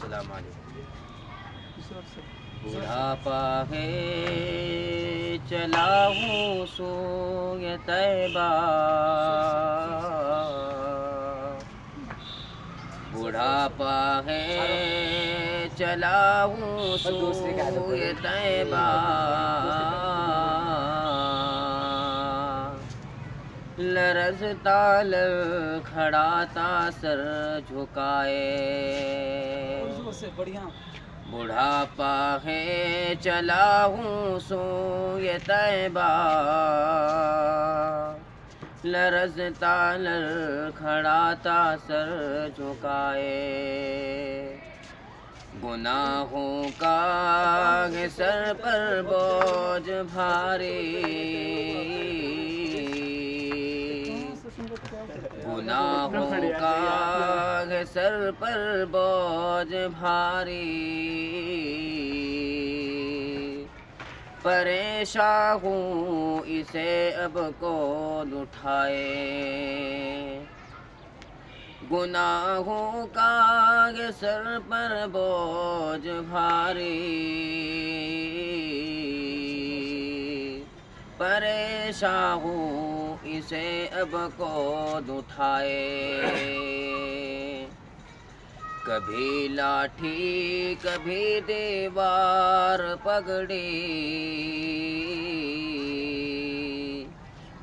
अस्सलाम वालेकुम। बुढ़ापा है चला हूँ सूए तैबा, बुढ़ापा है चला हूँ सूए तैबा, लरज़ता लड़खड़ाता सर झुकाए। बुढ़ापा है चला हूँ सूए तैबा, लरज़ता लड़खड़ाता सर झुकाए। गुनाहों का है सर पर बोझ भारी, गुनाहों का है सर पर बोझ भारी, परेशान हूँ इसे अब कौन उठाए। गुनाहों का है सर पर बोझ भारी, परेशान हूँ इसे अब कौन उठाए। कभी लाठी कभी दीवार पगड़ी,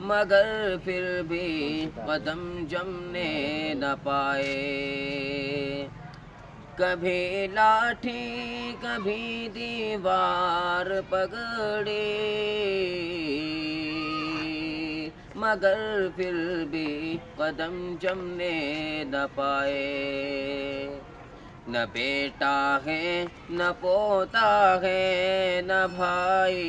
मगर फिर भी कदम जमने न पाए। कभी लाठी कभी दीवार पगड़ी, मगर फिर भी कदम जमने न पाए। न बेटा है न पोता है न भाई,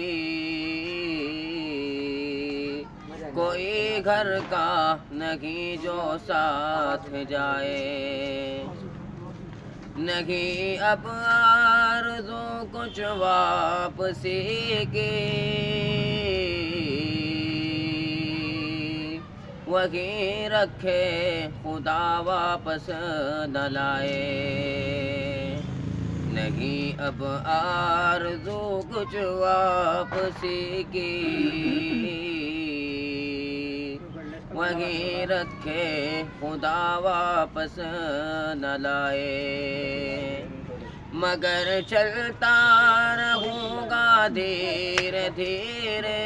कोई घर का नहीं जो साथ जाए। नहीं अब आरज़ू कुछ वापसी की, वही रखे खुदा वापस न लाए। नहीं अब आरज़ू कुछ वापसी की, वही रखे खुदा वापस न लाए। मगर चलता रहूँगा धीरे धीरे,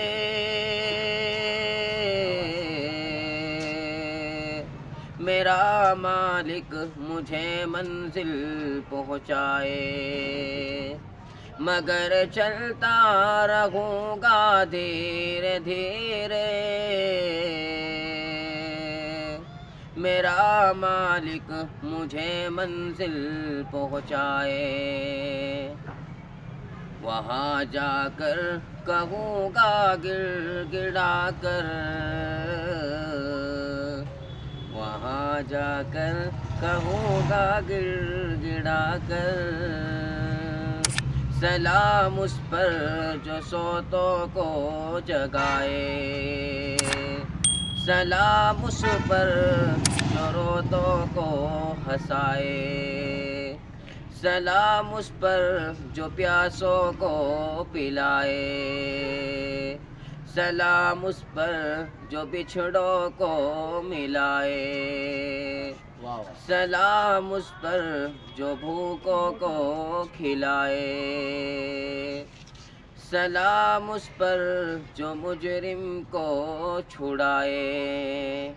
मेरा मालिक मुझे मंजिल पहुँचाए। मगर चलता रहूँगा धीरे धीरे, मेरा मालिक मुझे मंजिल पहुँचाए। वहाँ जाकर कहूँगा गिड़गिड़ा कर, वहाँ जाकर कहूँगा गिड़गिड़ा कर, सलाम उस पर जो सोतों को जगाए। सलाम उस पर जो रोतों को हंसाए। सलाम उस पर जो प्यासों को पिलाए। सलाम उस पर जो बिछड़ों को मिलाए। सलाम उस पर जो भूखों को खिलाए। सलाम उस पर जो मुजरिम को छुड़ाए।